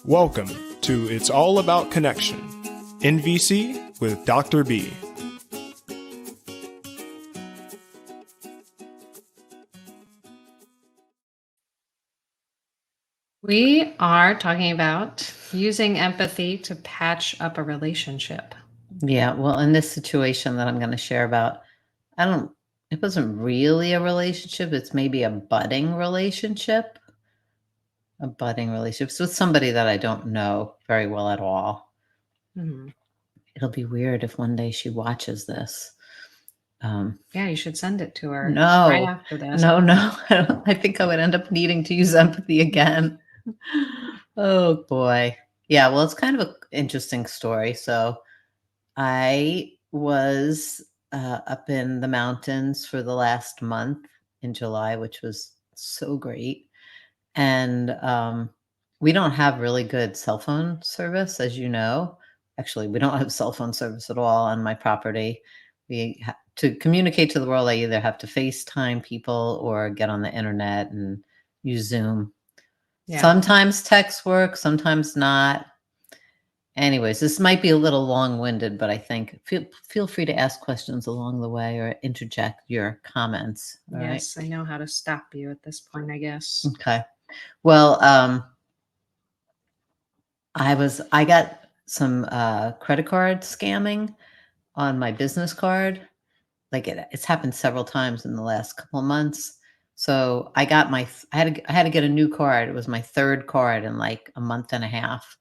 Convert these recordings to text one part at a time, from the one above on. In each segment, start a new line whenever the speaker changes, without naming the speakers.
Welcome to It's All About Connection, NVC with Dr. B.
We are talking about using empathy to patch up a relationship.
Yeah, well, in this situation that I'm going to share about, it wasn't really a relationship. It's maybe a budding relationship. A budding relationship. It's with somebody that I don't know very well at all.
Mhm.
It'll be weird if one day she watches this.
Yeah, you should send it to her right
No,
after this.
no. I think I would end up needing to use empathy again. Oh boy. Yeah, well, it's kind of an interesting story. So I was up in the mountains for the last month in July, which was so great. And we don't have really good cell phone service, as you know. Actually, we don't have cell phone service at all on my property. To communicate to the world, I either have to FaceTime people or get on the internet and use Zoom.
Yeah.
Sometimes text works, sometimes not. Anyways, this might be a little long-winded, but I think feel free to ask questions along the way or interject your comments. All right.
Yes, I know how to stop you at this point, I guess.
Okay. Well, I got some credit card scamming on my business card. Like it's happened several times in the last couple of months. So I had to get a new card. It was my third card in like a month and a half,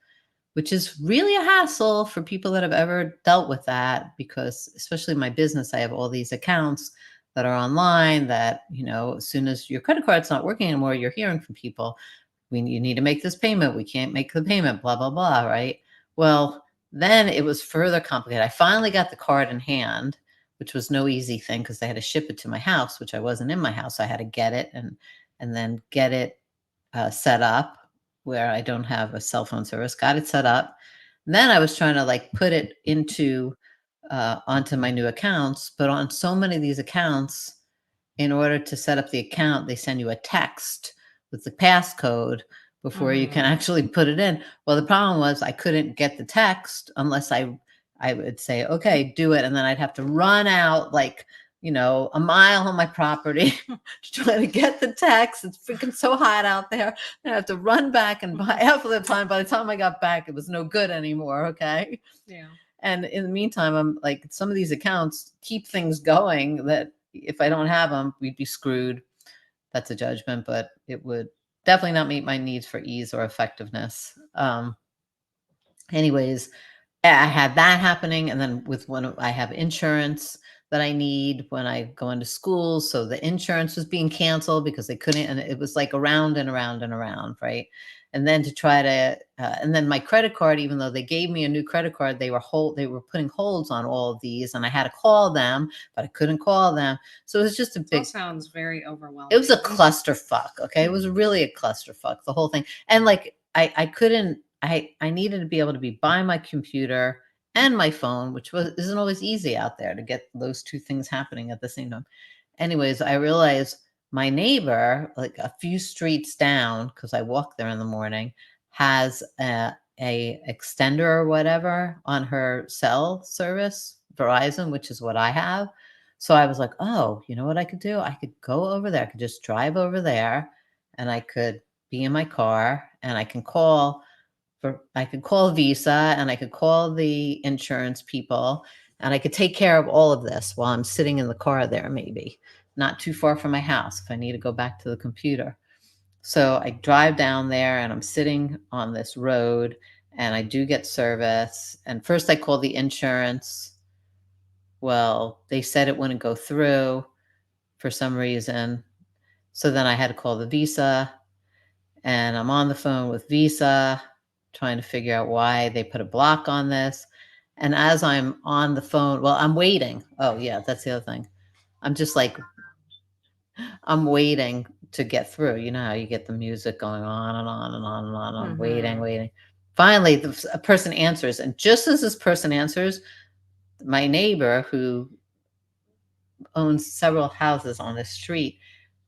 which is really a hassle for people that have ever dealt with that, because especially my business, I have all these accounts that are online that, as soon as your credit card's not working anymore, you're hearing from people, you need to make this payment. We can't make the payment, blah, blah, blah. Right. Well, then it was further complicated. I finally got the card in hand, which was no easy thing because they had to ship it to my house, which I wasn't in my house. I had to get it and then get it set up where I don't have a cell phone service. Got it set up. And then I was trying to like put it onto my new accounts, but on so many of these accounts, in order to set up the account, they send you a text with the passcode before you can actually put it in. Well, the problem was I couldn't get the text unless I would say, okay, do it. And then I'd have to run out like, a mile on my property to try to get the text. It's freaking so hot out there. And I have to run back and by the time I got back, it was no good anymore. Okay.
Yeah.
And in the meantime, I'm like, some of these accounts keep things going that if I don't have them, we'd be screwed. That's a judgment, but it would definitely not meet my needs for ease or effectiveness. Anyways, I had that happening. And then I have insurance that I need when I go into school. So the insurance was being canceled because they couldn't, and it was like around and around and around. Right. And then and then my credit card, even though they gave me a new credit card, they were putting holds on all of these, and I had to call them, but I couldn't call them. So it was just
That sounds very overwhelming.
It was a clusterfuck. Okay. It was really a clusterfuck, the whole thing. And like, I needed to be able to be by my computer and my phone, which isn't always easy out there to get those two things happening at the same time. Anyways, I realized my neighbor, like a few streets down, because I walk there in the morning, has a extender or whatever on her cell service, Verizon, which is what I have. So I was like, oh, you know what I could do? I could go over there. I could just drive over there and I could be in my car and I could call Visa and I could call the insurance people and I could take care of all of this while I'm sitting in the car there, maybe not too far from my house if I need to go back to the computer. So I drive down there and I'm sitting on this road and I do get service. And first I call the insurance. Well, they said it wouldn't go through for some reason. So then I had to call the Visa and I'm on the phone with Visa trying to figure out why they put a block on this. And as I'm on the phone, well, I'm waiting. Oh yeah, that's the other thing. I'm just like, I'm waiting to get through. You know how you get the music going on and on and on and on. I'm waiting. Finally, a person answers. And just as this person answers, my neighbor, who owns several houses on the street,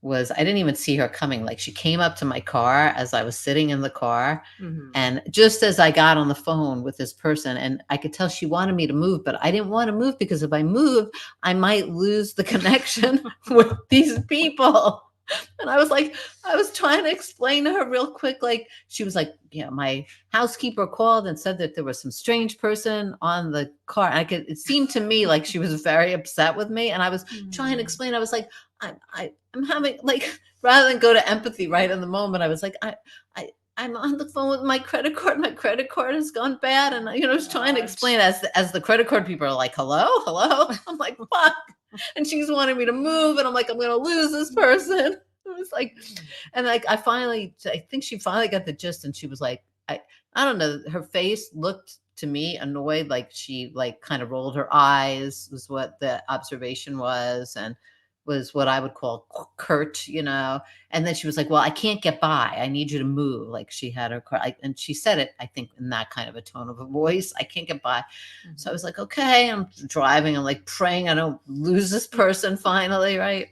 was I didn't even see her coming. Like she came up to my car as I was sitting in the car.
Mhm.
And just as I got on the phone with this person, and I could tell she wanted me to move, but I didn't want to move because if I move, I might lose the connection with these people. And I was trying to explain to her real quick. Like she was like, my housekeeper called and said that there was some strange person on the car. It seemed to me like she was very upset with me. And I was trying to
Mhm.
explain. I was like, I'm having like, rather than go to empathy right in the moment, I was like, I'm on the phone with my credit card. My credit card has gone bad, and I was trying to explain as the credit card people are like, "Hello, hello." I'm like, "Fuck," and she's wanting me to move, and I'm like, "I'm gonna lose this person." It was like, and like I think she finally got the gist, and she was like, I don't know. Her face looked to me annoyed, like she like kind of rolled her eyes, was what the observation was, and was what I would call curt, and then she was like, "Well, I can't get by. I need you to move." Like she had her car, and she said it, I think, in that kind of a tone of a voice. I can't get by. So I was like, "Okay." I'm driving. I'm like praying I don't lose this person finally, right?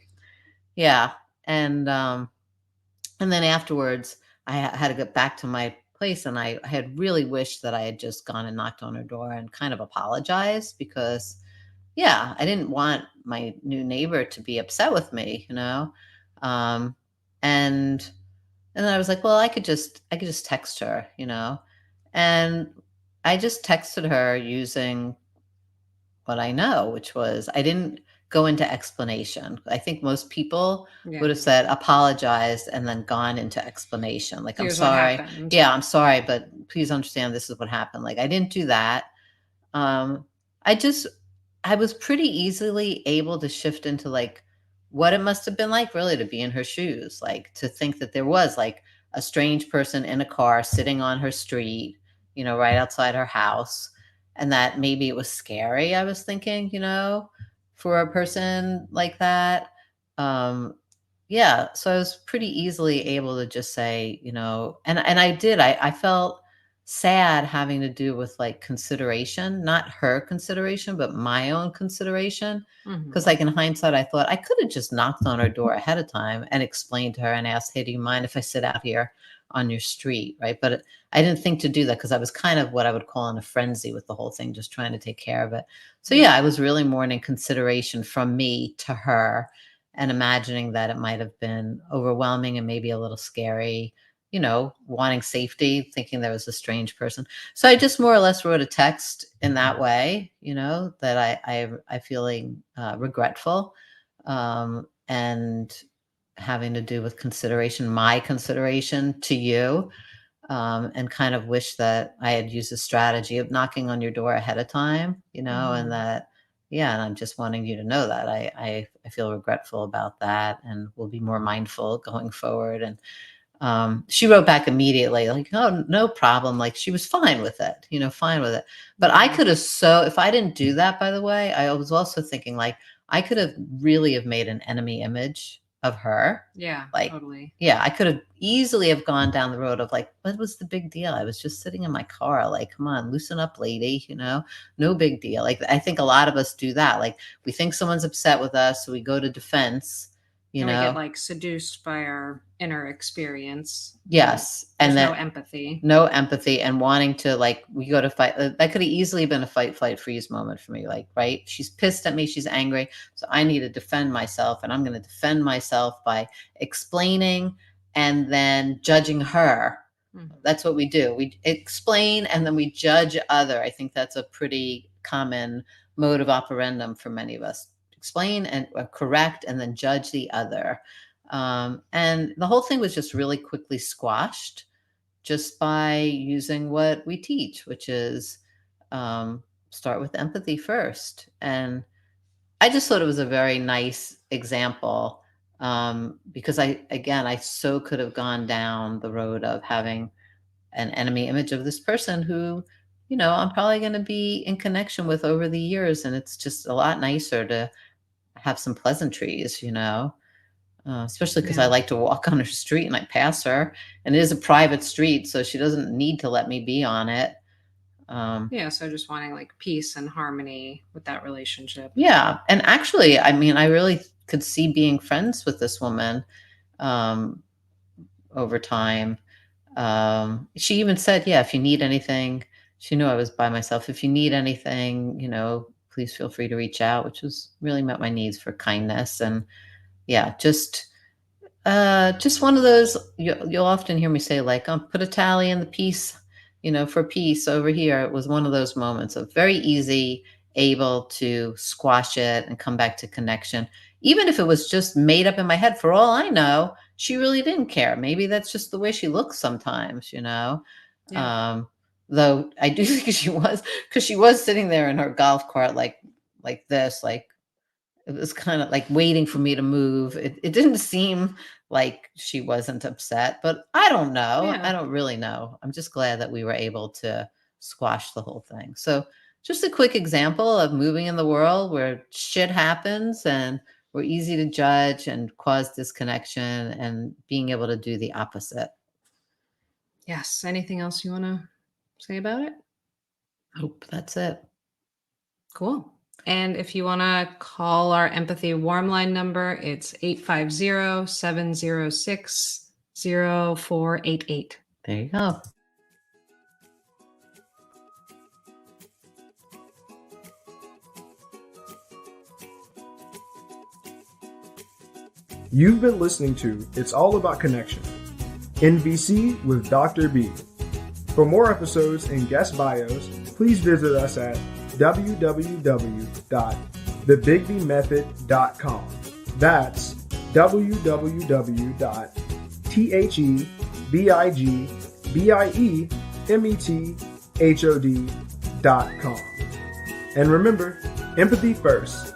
Yeah, and then afterwards, I had to get back to my place, and I had really wished that I had just gone and knocked on her door and kind of apologized because, yeah, I didn't want my new neighbor to be upset with me, um, and and then I was like, well, I could just text her, and I just texted her using what I know, which was I didn't go into explanation. I think most people would
Yeah.
have said apologized and then gone into explanation. Like, I'm
Here's what
sorry.
happened.
Yeah, I'm sorry, but please understand this is what happened. Like, I didn't do that. Um, I just, I was pretty easily able to shift into like what it must have been like really to be in her shoes, like to think that there was like a strange person in a car sitting on her street, right outside her house, and that maybe it was scary. I was thinking, for a person like that. Um, yeah, so I was pretty easily able to just say, and I did. I felt sad having to do with like consideration, not her consideration, but my own consideration. Because,
Mhm.
like, in hindsight, I thought I could have just knocked on her door ahead of time and explained to her and asked, "Hey, do you mind if I sit out here on your street?" Right. But I didn't think to do that because I was kind of what I would call in a frenzy with the whole thing, just trying to take care of it. So, yeah, I was really more in consideration from me to her and imagining that it might have been overwhelming and maybe a little scary, wanting safety, thinking there was a strange person. So I just more or less wrote a text in that way, that I feeling regretful, and having to do with consideration, my consideration to you, and kind of wish that I had used a strategy of knocking on your door ahead of time, and
Mhm.
that, yeah, and I'm just wanting you to know that I feel regretful about that and will be more mindful going forward. And she wrote back immediately, like, "Oh, no problem." Like she was fine with it, fine with it. But I
Yeah.
could have if I didn't do that, by the way, I was also thinking like I could have really have made an enemy image of her.
Yeah,
Like,
totally.
yeah, I could have easily have gone down the road of like, what was the big deal? I was just sitting in my car. Like, come on, loosen up, lady, no big deal. Like, I think a lot of us do that. Like, we think someone's upset with us, so we go to defense, you
And we get
know.
like seduced by our inner experience and
Yes. And
there's no
then
empathy.
no empathy and wanting to like we go to fight, that could have easily been a fight flight freeze moment for me, like, right, she's pissed at me, she's angry, so I need to defend myself, and I'm going to defend myself by explaining and then judging her.
Mhm.
That's what we do, we explain and then we judge other. I think that's a pretty common mode of operandum for many of us. Explain and correct and then judge the other. And the whole thing was just really quickly squashed just by using what we teach, which is, start with empathy first. And I just thought it was a very nice example, because I so could have gone down the road of having an enemy image of this person who, I'm probably going to be in connection with over the years. And it's just a lot nicer to have some pleasantries, especially because I
Yeah.
like to walk on her street and I pass her, and it is a private street, so she doesn't need to let me be on it. Um,
Yeah, so just wanting like peace and harmony with that relationship.
yeah, and actually, I mean, I really could see being friends with this woman um, over time. She even said, yeah, if you need anything, she knew I was by myself. If you need anything, please feel free to reach out, which was really met my needs for kindness. And yeah, just one of those, you'll often hear me say, like, put a tally in the piece, for peace over here. It was one of those moments of very easy, able to squash it and come back to connection. Even if it was just made up in my head, for all I know, she really didn't care. Maybe that's just the way she looks sometimes,
Yeah.
Though I do think because she was sitting there in her golf cart, like this, like it was kind of like waiting for me to move. It didn't seem like she wasn't upset, but I don't know. I
Yeah.
don't really know. I'm just glad that we were able to squash the whole thing. So, just a quick example of moving in the world where shit happens and we're easy to judge and cause disconnection, and being able to do the opposite.
Yes. Anything else you want to say about it?
Hope that's it.
Cool. And if you want to call our empathy warm line number, it's 850-706-0488.
There you go.
You've been listening to It's All About Connection, NVC with Dr. B. For more episodes and guest bios, please visit us at www.thebigbmethod.com. That's www.thebigbmethod.com. And remember, empathy first.